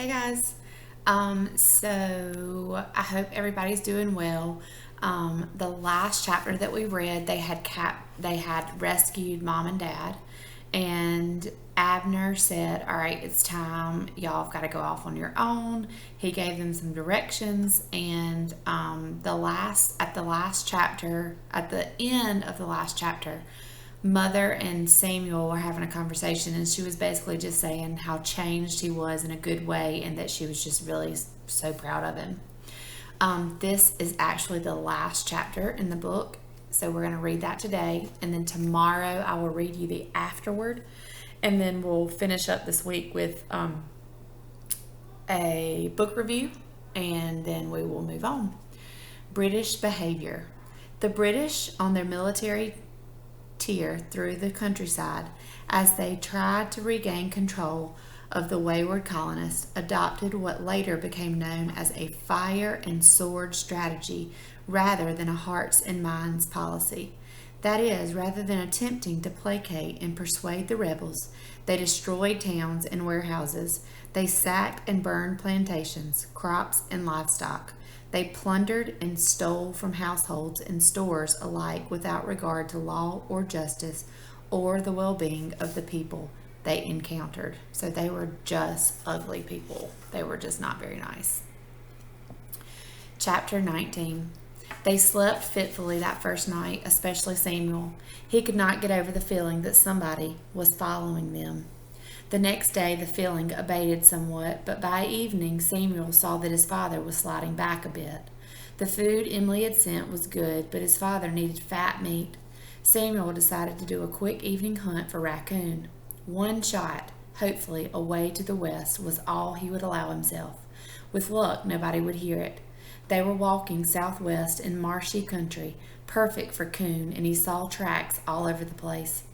Hey guys. So I hope everybody's doing well. The last chapter that we read, they had rescued mom and dad, and Abner said, "All right, it's time. Y'all have got to go off on your own." He gave them some directions, and the last chapter, at the end of the last chapter, Mother and Samuel were having a conversation, and she was basically just saying how changed he was in a good way, and that she was just really so proud of him. This is actually the last chapter in the book, so we're going to read that today, and then tomorrow I will read you the afterword, and then we'll finish up this week with a book review, and then we will move on. British behavior. The British, on their military tear through the countryside as they tried to regain control of the wayward colonists, adopted what later became known as a fire and sword strategy rather than a hearts and minds policy. That is, rather than attempting to placate and persuade the rebels, they destroyed towns and warehouses. They sacked and burned plantations, crops, and livestock. They plundered and stole from households and stores alike without regard to law or justice or the well being of the people they encountered. So they were just ugly people. They were just not very nice. Chapter 19. They slept fitfully that first night, especially Samuel. He could not get over the feeling that somebody was following them. The next day the feeling abated somewhat, but by evening Samuel saw that his father was sliding back a bit. The food Emily had sent was good, but his father needed fat meat. Samuel decided to do a quick evening hunt for raccoon. One shot, hopefully away to the west, was all he would allow himself. With luck, nobody would hear it. They were walking southwest in marshy country, perfect for coon, and he saw tracks all over the place.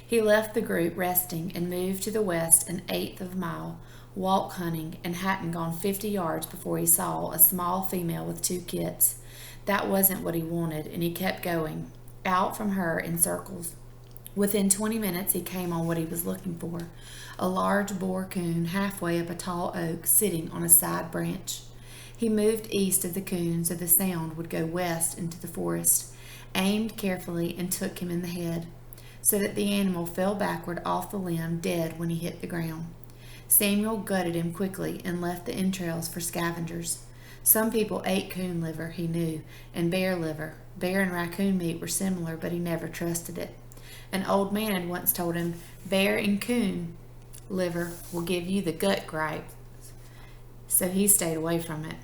He left the group resting and moved to the west an eighth of a mile, walk hunting, and hadn't gone 50 yards before he saw a small female with two kits. That wasn't what he wanted, and he kept going, out from her in circles. Within 20 minutes he came on what he was looking for, a large boar coon halfway up a tall oak sitting on a side branch. He moved east of the coon so the sound would go west into the forest, aimed carefully, and took him in the head, so that the animal fell backward off the limb dead when he hit the ground. Samuel gutted him quickly and left the entrails for scavengers. Some people ate coon liver, he knew, and bear liver. Bear and raccoon meat were similar, but he never trusted it. An old man had once told him, "Bear and coon liver will give you the gut gripe," so he stayed away from it.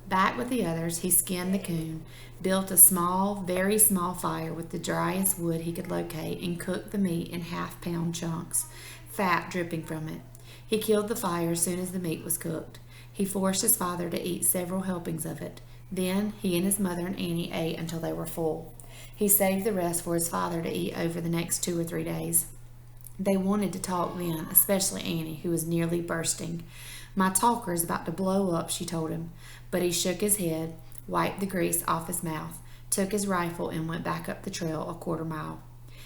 Back with the others, he skinned the coon, built a small, very small fire with the driest wood he could locate, and cooked the meat in half-pound chunks, fat dripping from it. He killed the fire as soon as the meat was cooked. He forced his father to eat several helpings of it. Then he and his mother and Annie ate until they were full. He saved the rest for his father to eat over the next 2 or 3 days. They wanted to talk then, especially Annie, who was nearly bursting. "My talker is about to blow up," she told him. But he shook his head, wiped the grease off his mouth, took his rifle, and went back up the trail a quarter mile.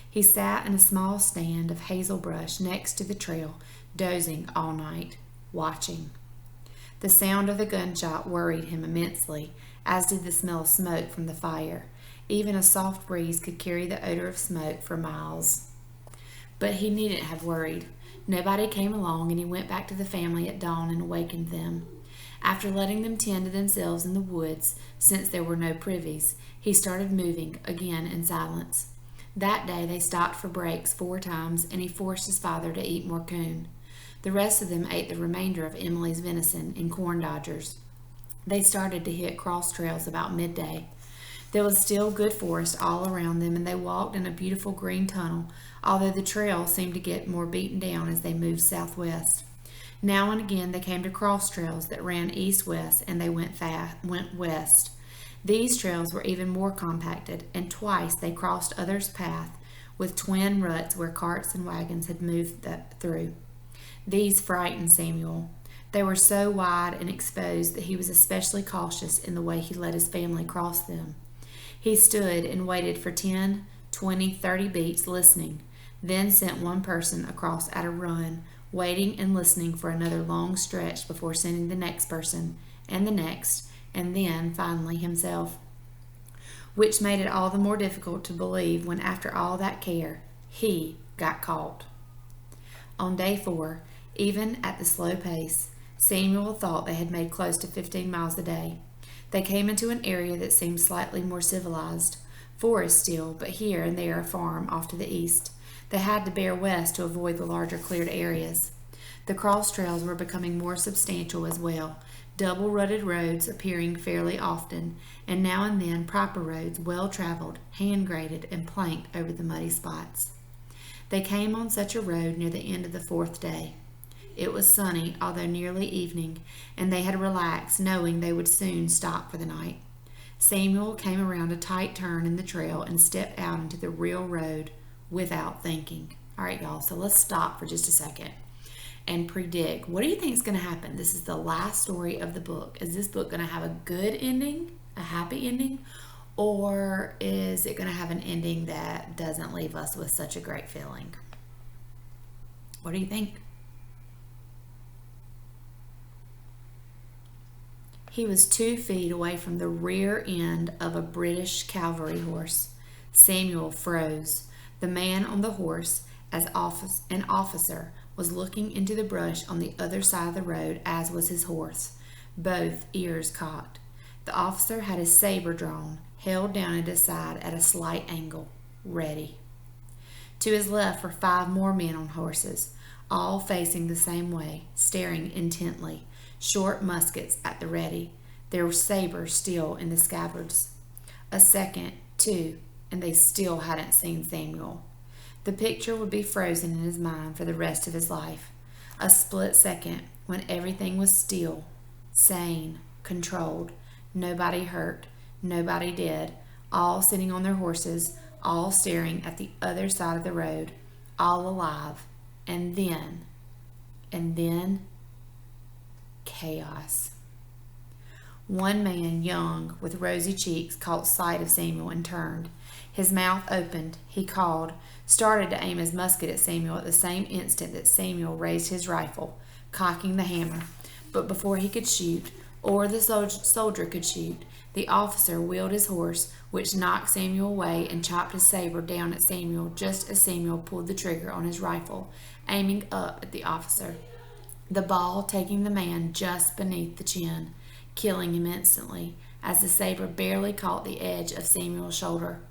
He sat in a small stand of hazel brush next to the trail, dozing all night, watching. The sound of the gunshot worried him immensely, as did the smell of smoke from the fire. Even a soft breeze could carry the odor of smoke for miles. But he needn't have worried. Nobody came along, and he went back to the family at dawn and awakened them. After letting them tend to themselves in the woods, since there were no privies, he started moving again in silence. That day they stopped for breaks 4 times, and he forced his father to eat more coon. The rest of them ate the remainder of Emily's venison and corn dodgers. They started to hit cross trails about midday. There was still good forest all around them, and they walked in a beautiful green tunnel, although the trail seemed to get more beaten down as they moved southwest. Now and again they came to cross trails that ran east-west, and they went west. These trails were even more compacted, and twice they crossed others' path with twin ruts where carts and wagons had moved through. These frightened Samuel. They were so wide and exposed that he was especially cautious in the way he let his family cross them. He stood and waited for 10, 20, 30 beats, listening, then sent one person across at a run, waiting and listening for another long stretch before sending the next person, and the next, and then, finally, himself. Which made it all the more difficult to believe when, after all that care, he got caught. On day 4, even at the slow pace, Samuel thought they had made close to 15 miles a day. They came into an area that seemed slightly more civilized. Forest still, but here and there a farm off to the east. They had to bear west to avoid the larger cleared areas. The cross trails were becoming more substantial as well, double-rutted roads appearing fairly often, and now and then proper roads, well-traveled, hand-graded, and planked over the muddy spots. They came on such a road near the end of the 4th day. It was sunny, although nearly evening, and they had relaxed, knowing they would soon stop for the night. Samuel came around a tight turn in the trail and stepped out into the real road without thinking. All right, y'all, so let's stop for just a second and predict. What do you think is going to happen? This is the last story of the book. Is this book going to have a good ending, a happy ending, or is it going to have an ending that doesn't leave us with such a great feeling? What do you think? He was 2 feet away from the rear end of a British cavalry horse. Samuel froze. The man on the horse, as an officer, was looking into the brush on the other side of the road, as was his horse, both ears cocked. The officer had his saber drawn, held down at his side at a slight angle, ready. To his left were 5 more men on horses, all facing the same way, staring intently, short muskets at the ready, their sabers still in the scabbards. A second, 2, and they still hadn't seen Samuel. The picture would be frozen in his mind for the rest of his life. A split second when everything was still, sane, controlled, nobody hurt, nobody dead, all sitting on their horses, all staring at the other side of the road, all alive, and then chaos. One man, young, with rosy cheeks, caught sight of Samuel and turned. His mouth opened. He called, started to aim his musket at Samuel at the same instant that Samuel raised his rifle, cocking the hammer. But before he could shoot, or the soldier could shoot, the officer wheeled his horse, which knocked Samuel away and chopped his saber down at Samuel just as Samuel pulled the trigger on his rifle, aiming up at the officer. The ball taking the man just beneath the chin, killing him instantly, as the saber barely caught the edge of Samuel's shoulder.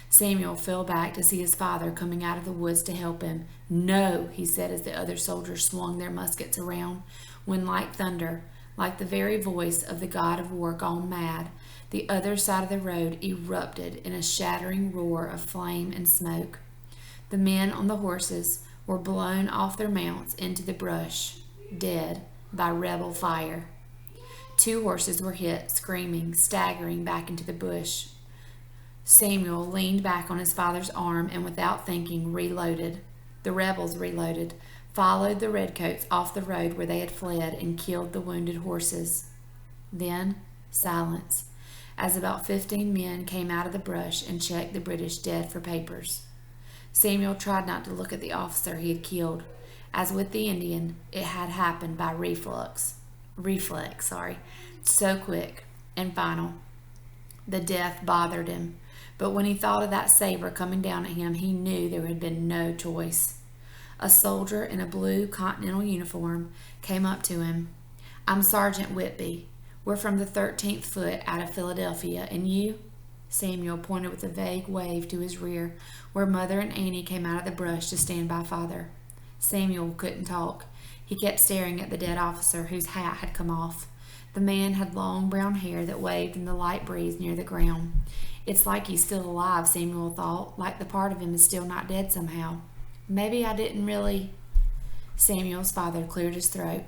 Samuel fell back to see his father coming out of the woods to help him. "No," he said as the other soldiers swung their muskets around, when like thunder, like the very voice of the god of war gone mad, the other side of the road erupted in a shattering roar of flame and smoke. The men on the horses were blown off their mounts into the brush, dead by rebel fire. 2 horses were hit, screaming, staggering back into the bush. Samuel leaned back on his father's arm and without thinking reloaded. The rebels reloaded, followed the redcoats off the road where they had fled, and killed the wounded horses. Then silence, as about 15 men came out of the brush and checked the British dead for papers. Samuel tried not to look at the officer he had killed. As with the Indian, it had happened by reflex, so quick and final. The death bothered him, but when he thought of that saber coming down at him, he knew there had been no choice. A soldier in a blue Continental uniform came up to him. "I'm Sergeant Whitby. We're from the 13th Foot out of Philadelphia, and you?" Samuel pointed with a vague wave to his rear, where Mother and Annie came out of the brush to stand by Father. Samuel couldn't talk. He kept staring at the dead officer, whose hat had come off. The man had long brown hair that waved in the light breeze near the ground. "It's like he's still alive," Samuel thought, "like the part of him is still not dead somehow. Maybe I didn't really..." Samuel's father cleared his throat.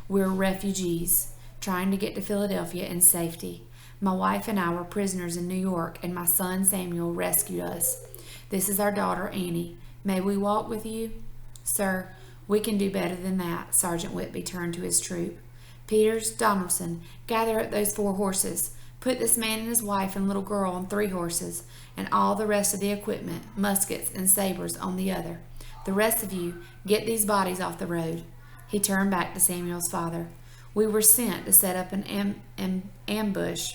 "We're refugees, trying to get to Philadelphia in safety. My wife and I were prisoners in New York, and my son Samuel rescued us. This is our daughter Annie. May we walk with you?" "Sir, we can do better than that." Sergeant Whitby turned to his troop. "Peters, Donaldson, gather up those 4 horses. Put this man and his wife and little girl on 3 horses, and all the rest of the equipment, muskets and sabers, on the other. The rest of you, get these bodies off the road." He turned back to Samuel's father. "We were sent to set up an ambush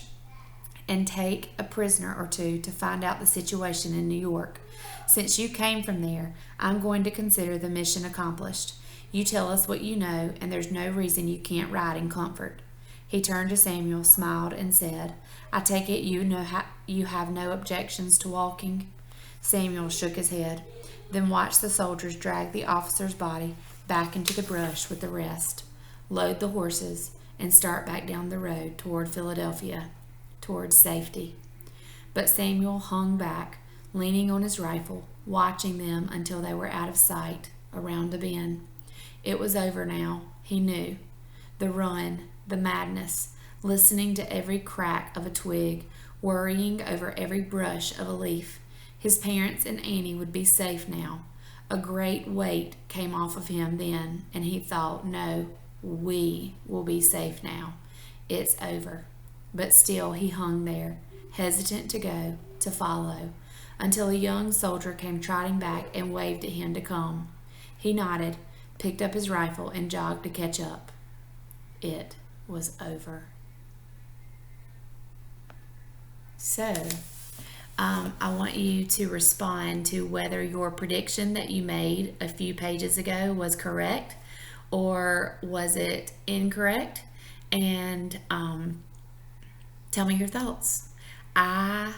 and take a prisoner or two to find out the situation in New York. Since you came from there, I'm going to consider the mission accomplished. You tell us what you know, and there's no reason you can't ride in comfort." He turned to Samuel, smiled, and said, "I take it you have no objections to walking?" Samuel shook his head, then watched the soldiers drag the officer's body back into the brush with the rest, load the horses, and start back down the road toward Philadelphia, toward safety. But Samuel hung back, leaning on his rifle, watching them until they were out of sight around a bend. It was over now, he knew. The run, the madness, listening to every crack of a twig, worrying over every brush of a leaf. His parents and Annie would be safe now. A great weight came off of him then, and he thought, no, we will be safe now. It's over. But still he hung there, hesitant to go, to follow, until a young soldier came trotting back and waved at him to come. He nodded, picked up his rifle, and jogged to catch up. It was over. So, I want you to respond to whether your prediction that you made a few pages ago was correct or was it incorrect, and tell me your thoughts. I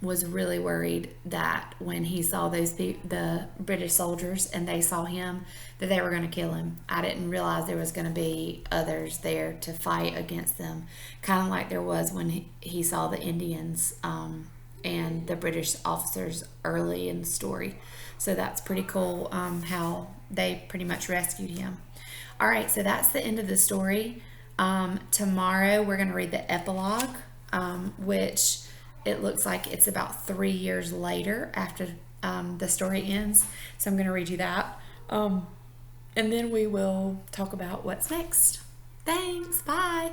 was really worried that when he saw the British soldiers and they saw him, that they were going to kill him. I didn't realize there was going to be others there to fight against them, kind of like there was when he saw the Indians and the British officers early in the story. So that's pretty cool how they pretty much rescued him. All right, so that's the end of the story. Tomorrow we're going to read the epilogue, which it looks like it's about 3 years later after the story ends. So I'm going to read you that. And then we will talk about what's next. Thanks. Bye.